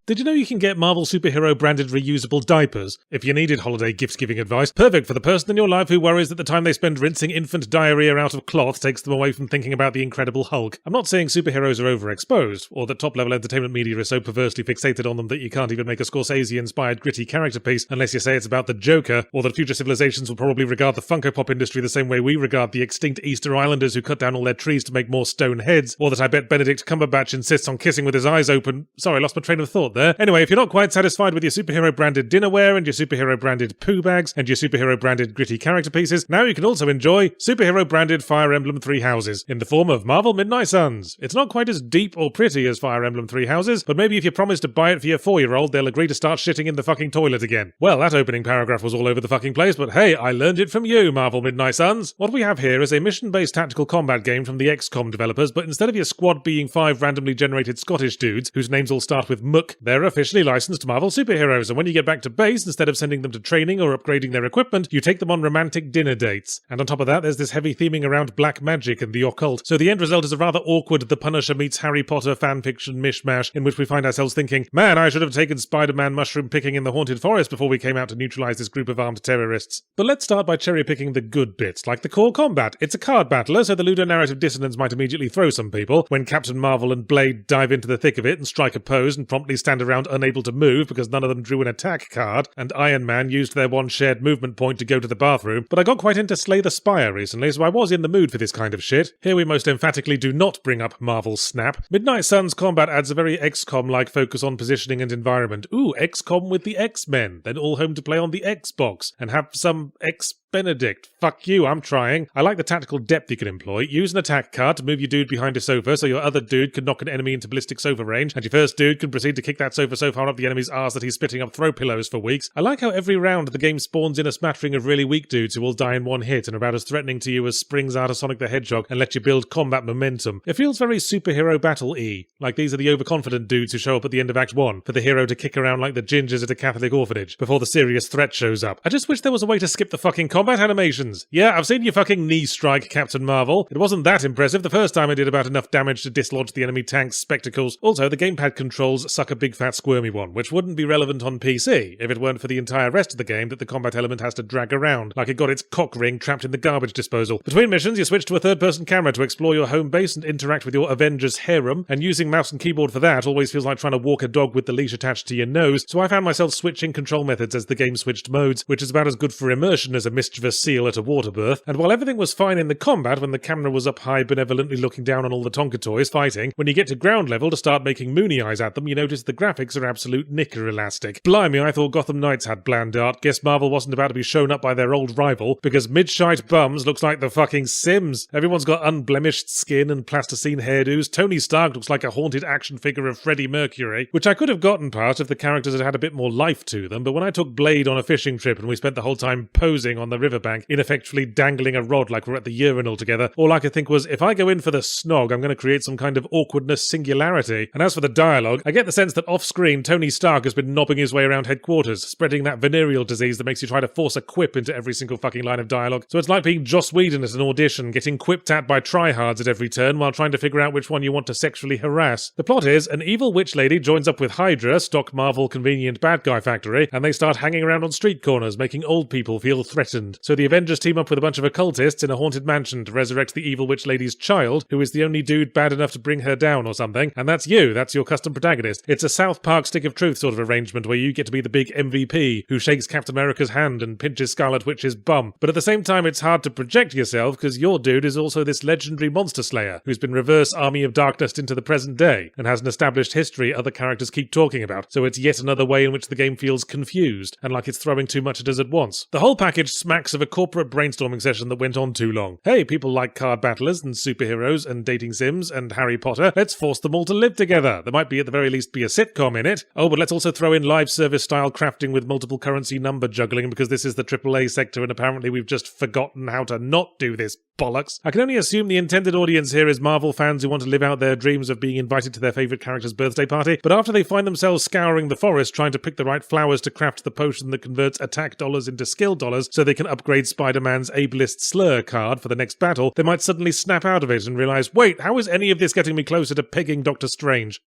Did you know you can get Marvel superhero branded reusable diapers? If you needed holiday gift-giving advice, perfect for the person in your life who worries that the time they spend rinsing infant diarrhea out of cloth takes them away from thinking about the Incredible Hulk. I'm not saying superheroes are overexposed, or that top-level entertainment media is so perversely fixated on them that you can't even make a Scorsese-inspired gritty character piece unless you say it's about the Joker, or that future civilizations will probably regard the Funko Pop industry the same way we regard the extinct Easter Islanders who cut down all their trees to make more stone heads, or that I bet Benedict Cumberbatch insists on kissing with his eyes open. Sorry, I lost my train of thought there. Anyway, if you're not quite satisfied with your superhero-branded dinnerware and your superhero-branded poo bags and your superhero-branded gritty character pieces, now you can also enjoy superhero-branded Fire Emblem Three Houses in the form of Marvel Midnight Suns. It's not quite as deep or pretty as Fire Emblem Three Houses, but maybe if you promise to buy it for your 4-year-old, they'll agree to start shitting in the fucking toilet again. Well, that opening paragraph was all over the fucking place, but hey, I learned it from you, Marvel Midnight Suns. What we have here is a mission-based tactical combat game from the XCOM developers, but instead of your squad being 5 randomly generated Scottish dudes whose names all start with Muck, they're officially licensed Marvel superheroes, and when you get back to base, instead of sending them to training or upgrading their equipment, you take them on romantic dinner dates. And on top of that, there's this heavy theming around black magic and the occult, so the end result is a rather awkward The Punisher meets Harry Potter fanfiction mishmash in which we find ourselves thinking, man, I should have taken Spider-Man mushroom picking in the haunted forest before we came out to neutralize this group of armed terrorists. But let's start by cherry-picking the good bits, like the core combat. It's a card battler, so the ludonarrative dissonance might immediately throw some people when Captain Marvel and Blade dive into the thick of it and strike a pose and promptly stand around unable to move because none of them drew an attack card, and Iron Man used their one shared movement point to go to the bathroom. But I got quite into Slay the Spire recently, so I was in the mood for this kind of shit. Here we most emphatically do not bring up Marvel Snap. Midnight Suns combat adds a very XCOM-like focus on positioning and environment. Ooh, XCOM with the X-Men, then all home to play on the Xbox, and have some Benedict. Fuck you, I'm trying. I like the tactical depth you can employ. Use an attack card to move your dude behind a sofa so your other dude can knock an enemy into ballistic sofa range, and your first dude can proceed to kick that sofa so far up the enemy's arse that he's spitting up throw pillows for weeks. I like how every round the game spawns in a smattering of really weak dudes who will die in one hit and are about as threatening to you as springs out of Sonic the Hedgehog and let you build combat momentum. It feels very superhero battle-y, like these are the overconfident dudes who show up at the end of Act 1 for the hero to kick around like the gingers at a Catholic orphanage before the serious threat shows up. I just wish there was a way to skip the fucking combat animations. Yeah, I've seen you fucking knee strike, Captain Marvel. It wasn't that impressive the first time I did about enough damage to dislodge the enemy tank's spectacles. Also, the gamepad controls suck a big fat squirmy one, which wouldn't be relevant on PC if it weren't for the entire rest of the game that the combat element has to drag around, like it got its cock ring trapped in the garbage disposal. Between missions, you switch to a third-person camera to explore your home base and interact with your Avengers harem, and using mouse and keyboard for that always feels like trying to walk a dog with the leash attached to your nose, so I found myself switching control methods as the game switched modes, which is about as good for immersion as a mischievous seal at a water birth. And while everything was fine in the combat when the camera was up high benevolently looking down on all the Tonka toys fighting, when you get to ground level to start making moony eyes at them, you notice the graphics are absolute knicker elastic. Blimey, I thought Gotham Knights had bland art. Guess Marvel wasn't about to be shown up by their old rival, because mid-shite bums looks like the fucking Sims. Everyone's got unblemished skin and plasticine hairdos. Tony Stark looks like a haunted action figure of Freddie Mercury, which I could have gotten past if the characters had had a bit more life to them, but when I took Blade on a fishing trip and we spent the whole time posing on the riverbank, ineffectually dangling a rod like we're at the urinal together, all I could think was, if I go in for the snog, I'm going to create some kind of awkwardness singularity. And as for the dialogue, I get the sense that off-screen Tony Stark has been knobbing his way around headquarters, spreading that venereal disease that makes you try to force a quip into every single fucking line of dialogue. So it's like being Joss Whedon at an audition, getting quipped at by tryhards at every turn while trying to figure out which one you want to sexually harass. The plot is, an evil witch lady joins up with Hydra, stock Marvel convenient bad guy factory, and they start hanging around on street corners, making old people feel threatened. So the Avengers team up with a bunch of occultists in a haunted mansion to resurrect the evil witch lady's child, who is the only dude bad enough to bring her down or something, and that's you, that's your custom protagonist. It's a South Park Stick of Truth sort of arrangement where you get to be the big MVP who shakes Captain America's hand and pinches Scarlet Witch's bum. But at the same time, it's hard to project yourself because your dude is also this legendary monster slayer who's been reverse Army of Darkness into the present day and has an established history other characters keep talking about, so it's yet another way in which the game feels confused and like it's throwing too much at us at once. The whole package smacks of a corporate brainstorming session that went on too long. Hey, people like card battlers and superheroes and dating sims and Harry Potter, let's force them all to live together. There might be at the very least be a sitcom in it. Oh, but let's also throw in live service style crafting with multiple currency number juggling because this is the AAA sector and apparently we've just forgotten how to not do this bollocks. I can only assume the intended audience here is Marvel fans who want to live out their dreams of being invited to their favourite character's birthday party, but after they find themselves scouring the forest trying to pick the right flowers to craft the potion that converts attack dollars into skill dollars so they can upgrade Spider-Man's ableist slur card for the next battle, they might suddenly snap out of it and realise, wait, how is any of this getting me closer to pegging Doctor Strange?